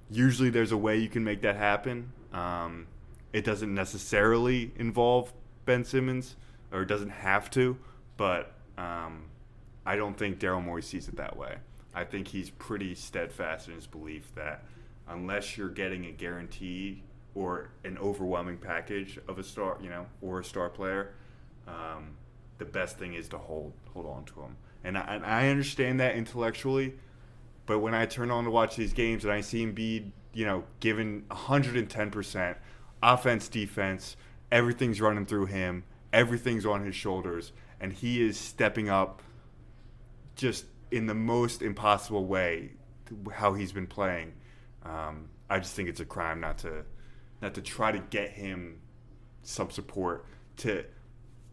usually there's a way you can make that happen. It doesn't necessarily involve Ben Simmons, or it doesn't have to, but I don't think Daryl Morey sees it that way. I think he's pretty steadfast in his belief that unless you're getting a guarantee or an overwhelming package of a star, or a star player, the best thing is to hold on to him. And I understand that intellectually, but when I turn on to watch these games and I see Embiid, given 110% offense, defense, everything's running through him, everything's on his shoulders, and he is stepping up just in the most impossible way how he's been playing. I just think it's a crime not to try to get him some support to,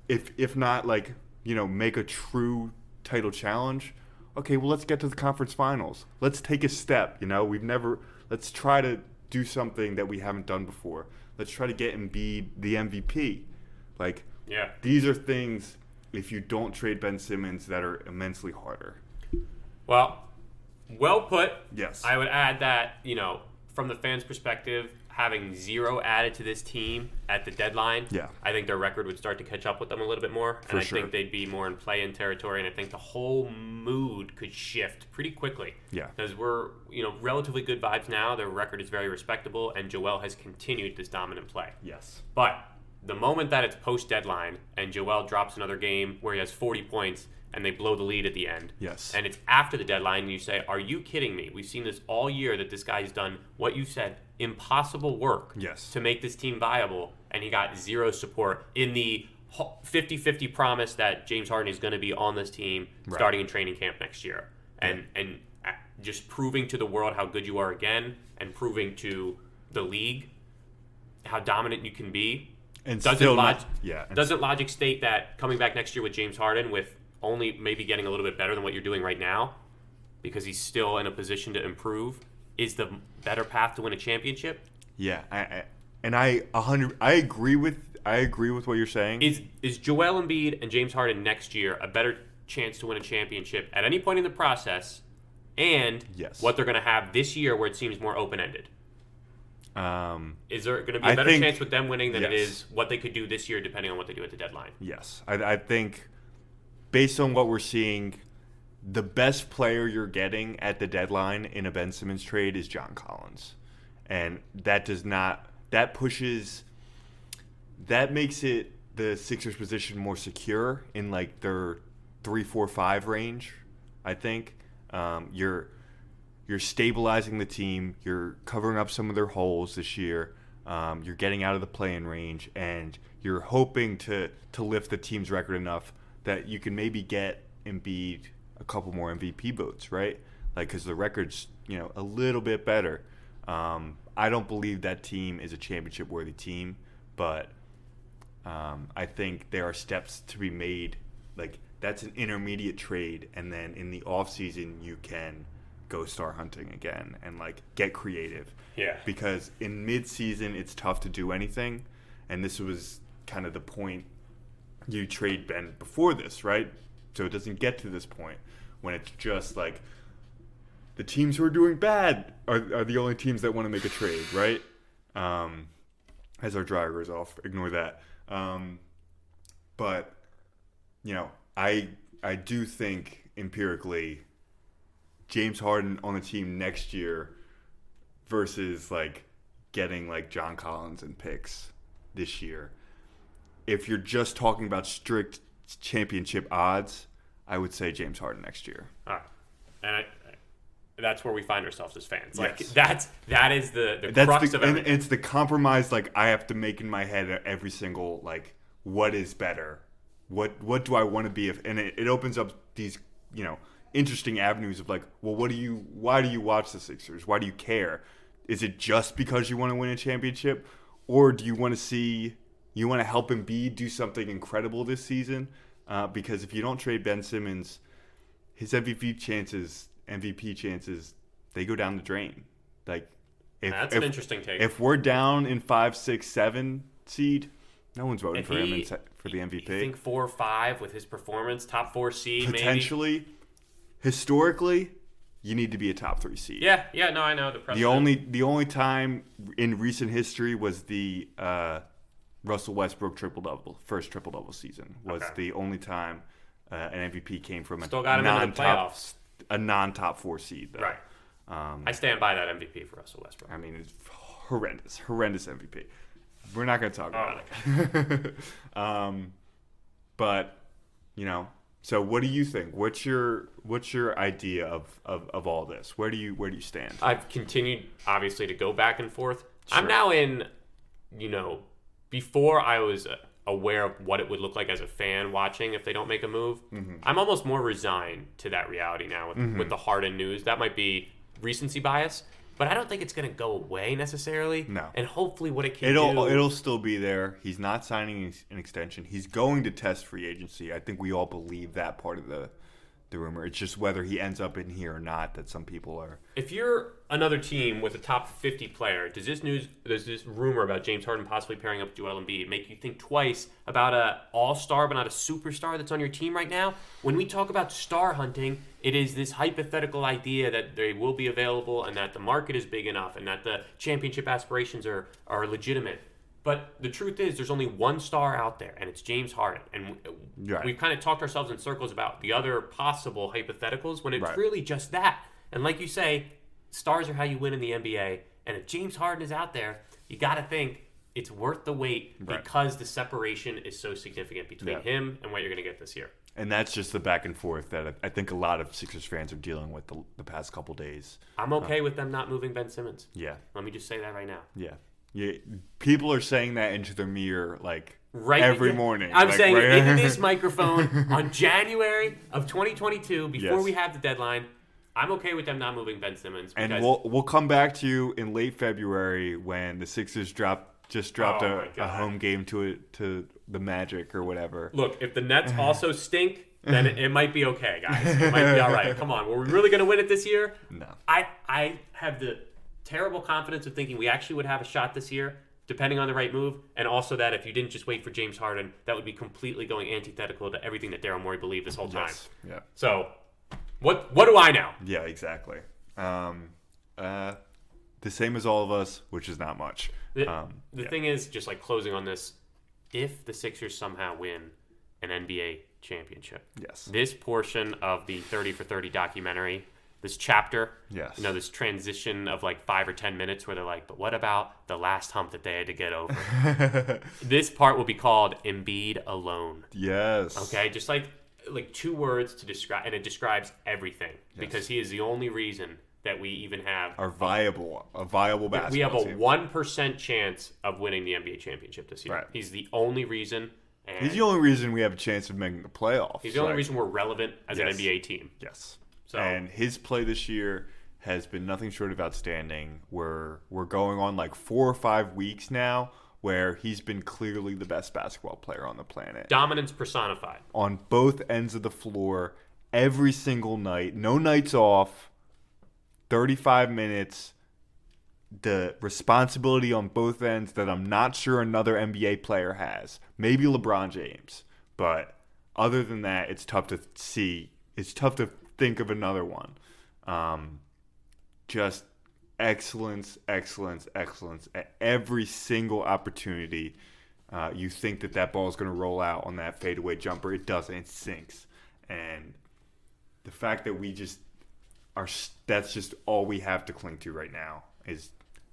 if not make a true title challenge. Okay, well, let's get to the conference finals. Let's take a step. Let's try to do something that we haven't done before. Let's try to get Embiid the MVP. These are things, if you don't trade Ben Simmons, that are immensely harder. Well put. Yes. I would add that, from the fans' perspective, having 0 added to this team at the deadline, yeah, I think their record would start to catch up with them a little bit more. And I sure. think they'd be more in play-in territory, and I think the whole mood could shift pretty quickly. Yeah. Because we're, relatively good vibes now. Their record is very respectable, and Joel has continued this dominant play. Yes. But the moment that it's post-deadline and Joel drops another game where he has 40 points and they blow the lead at the end. Yes. And it's after the deadline and you say, are you kidding me? We've seen this all year that this guy's done what you said, impossible work yes. to make this team viable. and he got zero support in the 50-50 promise that James Harden is going to be on this team starting in training camp next year. And just proving to the world how good you are again, and proving to the league how dominant you can be. And doesn't logic state that coming back next year with James Harden, with only maybe getting a little bit better than what you're doing right now, because he's still in a position to improve, is the better path to win a championship? Yeah, I agree with what you're saying. Is Joel Embiid and James Harden next year a better chance to win a championship at any point in the process, and what they're going to have this year where it seems more open-ended? Is there going to be a better chance with them winning than it is what they could do this year, depending on what they do at the deadline? Yes, I think based on what we're seeing, the best player you're getting at the deadline in a Ben Simmons trade is John Collins, and that makes it the Sixers' position more secure in like their 3-4-5 range. I think you're stabilizing the team, you're covering up some of their holes this year, you're getting out of the play-in range, and you're hoping to lift the team's record enough that you can maybe get Embiid a couple more MVP votes, right? Like, because the record's a little bit better. I don't believe that team is a championship-worthy team, but I think there are steps to be made. Like, that's an intermediate trade, and then in the offseason you can go star hunting again and like get creative. Yeah. Because in mid-season it's tough to do anything, and this was kind of the point. You trade Ben before this, right? So it doesn't get to this point when it's just like the teams who are doing bad are the only teams that want to make a trade, right? As our dryer goes off, ignore that. But I do think empirically James Harden on the team next year versus like getting like John Collins and picks this year. If you're just talking about strict championship odds, I would say James Harden next year. All right. And that's where we find ourselves as fans. Like that is the crux of everything. And it's the compromise like I have to make in my head every single like what is better? What do I want to be? And it opens up these, interesting avenues of like, well, why do you watch the Sixers? Why do you care? Is it just because you want to win a championship, or do you want to help Embiid do something incredible this season? Because if you don't trade Ben Simmons, his MVP chances, they go down the drain. Like, that's an interesting take. If we're down in 5, 6, 7 seed, no one's voting for him for the MVP. You think 4 or 5 with his performance, top 4 seed, potentially. Maybe? Historically, you need to be a top 3 seed. Yeah, no, I know the precedent. The only time in recent history was the Russell Westbrook first triple double season was the only time an MVP came from a non-top 4 seed. Though. Right. I stand by that MVP for Russell Westbrook. I mean, it's horrendous MVP. We're not going to talk about it. But so what do you think? What's your idea of all this? Where do you stand? I've continued obviously to go back and forth. Sure. I'm now in, before I was aware of what it would look like as a fan watching if they don't make a move. Mm-hmm. I'm almost more resigned to that reality now with the Harden news. That might be recency bias, but I don't think it's going to go away necessarily. No. And hopefully what it'll still be there. He's not signing an extension. He's going to test free agency. I think we all believe that part of the rumor. It's just whether he ends up in here or not that some people are. If you're another team with a top 50 player, does this rumor about James Harden possibly pairing up with Joel Embiid make you think twice about a all-star but not a superstar that's on your team right now? When we talk about star hunting, it is this hypothetical idea that they will be available and that the market is big enough and that the championship aspirations are legitimate. But the truth is there's only one star out there, and it's James Harden. And we've kind of talked ourselves in circles about the other possible hypotheticals when it's really just that. And like you say, stars are how you win in the NBA. And if James Harden is out there, you got to think it's worth the wait because the separation is so significant between him and what you're going to get this year. And that's just the back and forth that I think a lot of Sixers fans are dealing with the past couple days. I'm okay with them not moving Ben Simmons. Yeah. Let me just say that right now. Yeah. People are saying that into their mirror like Right, every morning. I'm like, saying right? it into this microphone on January of 2022 before Yes. we have the deadline. I'm okay with them not moving Ben Simmons. And Because, we'll come back to you in late February when the Sixers dropped Oh my a God. home game to the Magic or whatever. look, if the Nets also stink, then it might be okay, guys. It might be all right. Come on, were we really going to win it this year? No. I have the terrible confidence of thinking we actually would have a shot this year, depending on the right move, and also that if you didn't just wait for James Harden, that would be completely going antithetical to everything that Daryl Morey believed this whole time. Yes. Yeah. So, what do I know? Yeah, exactly. The same as all of us, which is not much. The thing is, just like closing on this, if the Sixers somehow win an NBA championship, Yes. this portion of the 30 for 30 documentary, this chapter, Yes. this transition of like 5 or 10 minutes where they're like, but what about the last hump that they had to get over? This part will be called Embiid Alone. Yes. Okay, just like 2 words to describe, and it describes everything because he is the only reason that we even have A viable basketball we have a team. 1% chance of winning the NBA championship this year. Right. He's the only reason. And He's the only reason we have a chance of making the playoffs. he's the only reason we're relevant as an Yes. NBA team. Yes. So- And his play this year has been nothing short of outstanding. We're going on like 4 or 5 weeks now where he's been clearly the best basketball player on the planet. Dominance personified. On both ends of the floor, every single night, no nights off, 35 minutes, the responsibility on both ends that I'm not sure another NBA player has. Maybe LeBron James. But other than that, it's tough to see. It's tough to think of another one. Just excellence at every single opportunity. You think that ball is going to roll out on that fadeaway jumper. It doesn't. It sinks. And the fact that we just that's just all we have to cling to right now.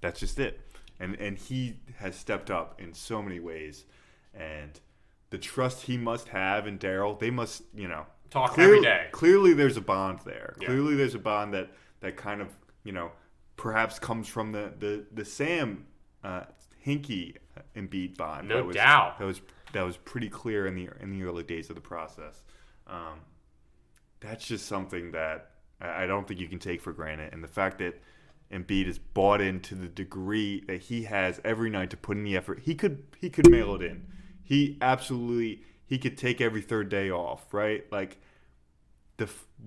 That's just it. And he has stepped up in so many ways. And the trust he must have in Daryl, they must, Talk every day. Clearly there's a bond there. Yeah. Clearly there's a bond that kind of, perhaps comes from the Sam Hinkie Embiid bond. No doubt. That was pretty clear in the early days of the process. That's just something that I don't think you can take for granted. And the fact that Embiid is bought in to the degree that he has every night to put in the effort, he could mail it in. He could take every third day off, right? Like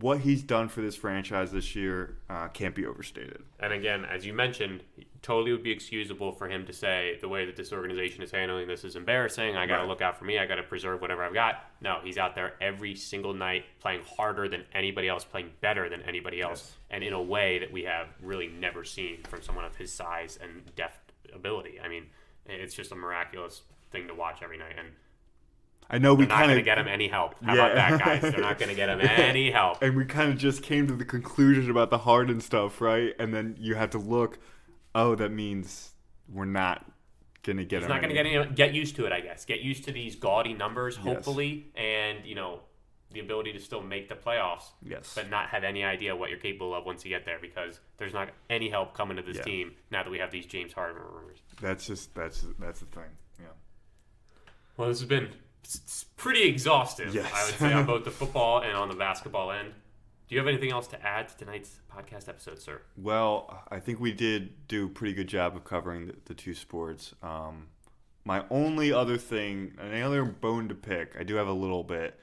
what he's done for this franchise this year can't be overstated. And again, as you mentioned, totally would be excusable for him to say the way that this organization is handling this is embarrassing. I got to Right. look out for me. I got to preserve whatever I've got. No, he's out there every single night playing harder than anybody else, playing better than anybody else, Yes. and in a way that we have really never seen from someone of his size and deft ability. I mean, it's just a miraculous thing to watch every night. And I know we they're not kind going to of get him any help. How Yeah. about that, guys? They're not going to get him any help. and we kind of just came to the conclusion about the Harden stuff, right? And then you have to look, that means we're not going to get He's him. not going to get used to it, I guess. Get used to these gaudy numbers, Yes. hopefully, and the ability to still make the playoffs, Yes. but not have any idea what you're capable of once you get there, because there's not any help coming to this Yeah. team now that we have these James Harden rumors. That's the thing. Yeah. Well, this has been pretty exhaustive, Yes. I would say, on both the football and on the basketball end. Do you have anything else to add to tonight's podcast episode, sir? Well, I think we did do a pretty good job of covering the two sports. My only other thing, another bone to pick, I do have a little bit.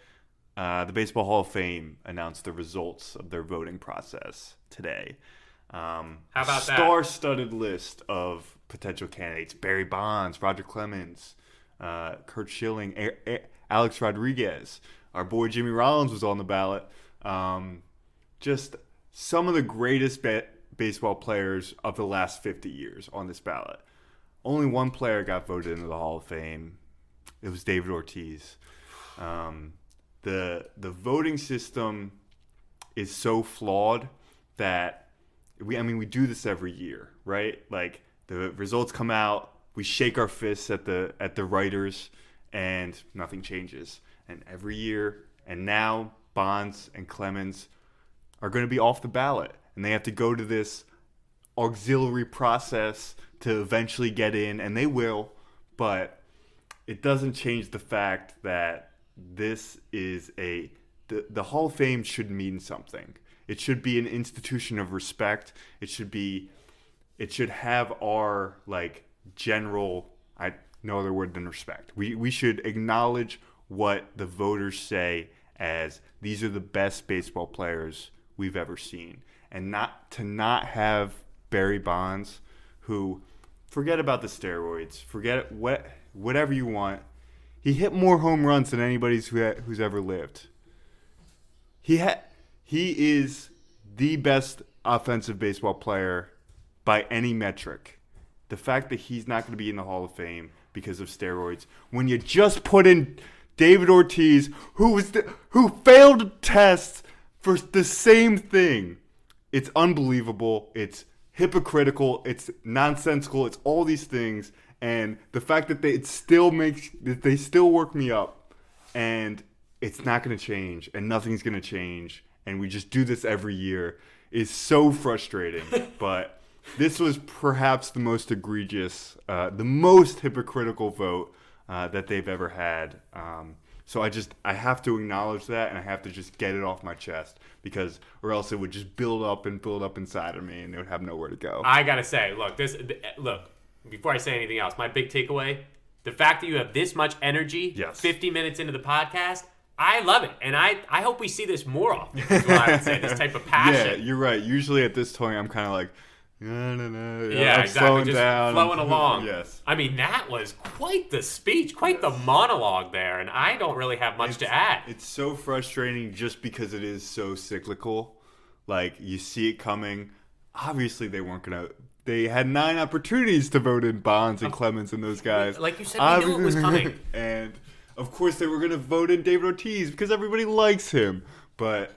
The Baseball Hall of Fame announced the results of their voting process today. How about that? Star-studded list of potential candidates: Barry Bonds, Roger Clemens, Kurt Schilling, Alex Rodriguez. Our boy Jimmy Rollins was on the ballot. Just some of the greatest baseball players of the last 50 years on this ballot. Only one player got voted into the Hall of Fame. It was David Ortiz. The voting system is so flawed that we do this every year, right? Like the results come out, we shake our fists at the writers, and nothing changes. And every year, and now Bonds and Clemens are going to be off the ballot, and they have to go to this auxiliary process to eventually get in, and they will, but it doesn't change the fact that this is the Hall of Fame should mean something. It should be an institution of respect. It should have our like general, no other word than respect. We should acknowledge what the voters say as these are the best baseball players we've ever seen, and not have Barry Bonds, who, forget about the steroids, forget whatever you want. He hit more home runs than anybody who's ever lived. He is the best offensive baseball player by any metric. The fact that he's not going to be in the Hall of Fame because of steroids, when you just put in David Ortiz, who failed tests for the same thing, it's unbelievable. It's hypocritical. It's nonsensical. It's all these things, and the fact that they still work me up, and it's not going to change, and nothing's going to change, and we just do this every year is so frustrating. But this was perhaps the most egregious, the most hypocritical vote that they've ever had. So I have to acknowledge that, and I have to just get it off my chest, or else it would just build up inside of me, and it would have nowhere to go. I gotta say, look, before I say anything else, my big takeaway: the fact that you have this much energy, 50 minutes into the podcast. I love it, and I hope we see this more often. Is what I would say, this type of passion. Yeah, you're right. Usually at this point, I'm kind of like, no. Yeah, exactly. Just down. Flowing along. Yes. I mean, that was quite the speech, quite the monologue there, and I don't really have much to add. It's so frustrating just because it is so cyclical. Like, you see it coming. Obviously, they had 9 opportunities to vote in Bonds and Clemens and those guys. Like you said, we knew it was coming. And, of course, they were going to vote in David Ortiz because everybody likes him. But,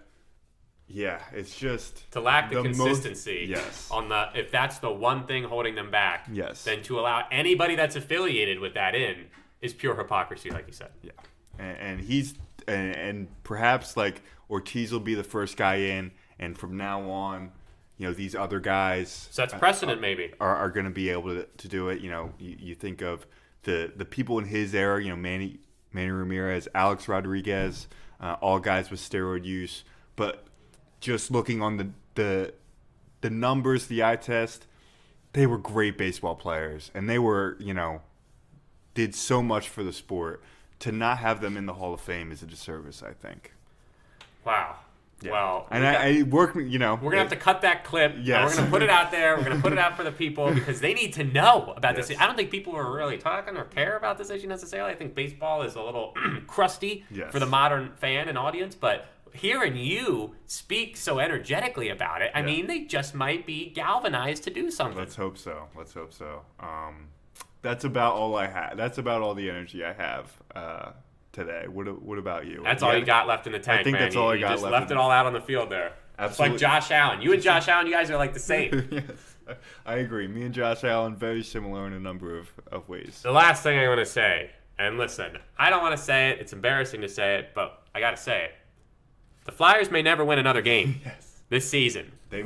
yeah, it's just to lack the consistency. Yes. If that's the one thing holding them back. Yes. Then to allow anybody that's affiliated with that in is pure hypocrisy, like you said. Yeah. And perhaps like Ortiz will be the first guy in, and from now on, these other guys. So that's precedent, maybe. Are going to be able to do it. You think of the people in his era. Manny Ramirez, Alex Rodriguez, all guys with steroid use. But just looking on the numbers, the eye test, they were great baseball players, and they were did so much for the sport. To not have them in the Hall of Fame is a disservice, I think. Wow. Yeah. Well, we're gonna have to cut that clip. Yes. And we're gonna put it out there. We're gonna put it out for the people because they need to know about this. I don't think people are really talking or care about this issue necessarily. I think baseball is a little crusty for the modern fan and audience. But hearing you speak so energetically about it, I mean, they just might be galvanized to do something. Let's hope so. That's about all I have. That's about all the energy I have today. What about you? That's all you got left in the tank, I think man. that's all I got left. You just left left it all out on the field there. Absolutely. It's like Josh Allen. You and Josh Allen, you guys are like the same. Yes, I agree. Me and Josh Allen, very similar in a number of ways. The last thing I want to say, and listen, I don't want to say it. It's embarrassing to say it, but I got to say it. The Flyers may never win another game this season. They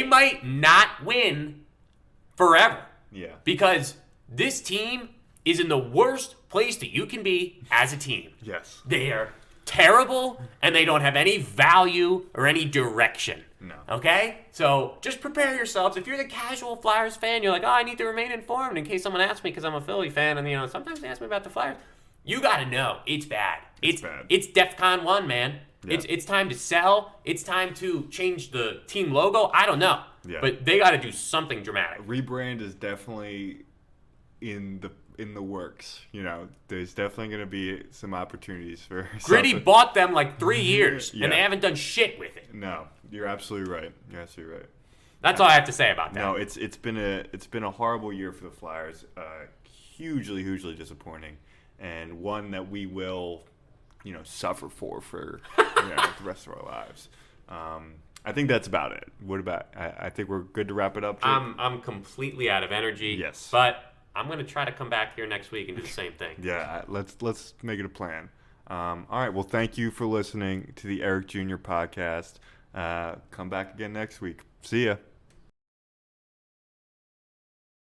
might not win forever. Yeah. Because this team is in the worst place that you can be as a team. Yes. They are terrible, and they don't have any value or any direction. No. Okay? So just prepare yourselves. If you're the casual Flyers fan, you're like, I need to remain informed in case someone asks me because I'm a Philly fan, and sometimes they ask me about the Flyers. You got to know it's bad. It's bad. It's DEFCON 1, man. Yeah. It's time to sell. It's time to change the team logo. I don't know. Yeah. But they got to do something dramatic. Rebrand is definitely in the works. There's definitely going to be some opportunities for Gritty bought them like 3 years, and they haven't done shit with it. No, you're absolutely right. That's all I have to say about that. No, it's been a horrible year for the Flyers. Hugely disappointing, and one that we will suffer for the rest of our lives. I think that's about it. What about? I think we're good to wrap it up. Jake? I'm completely out of energy. Yes, but I'm going to try to come back here next week and do the same thing. Yeah, let's make it a plan. All right, well, thank you for listening to the Eric Jr. podcast. Come back again next week. See ya.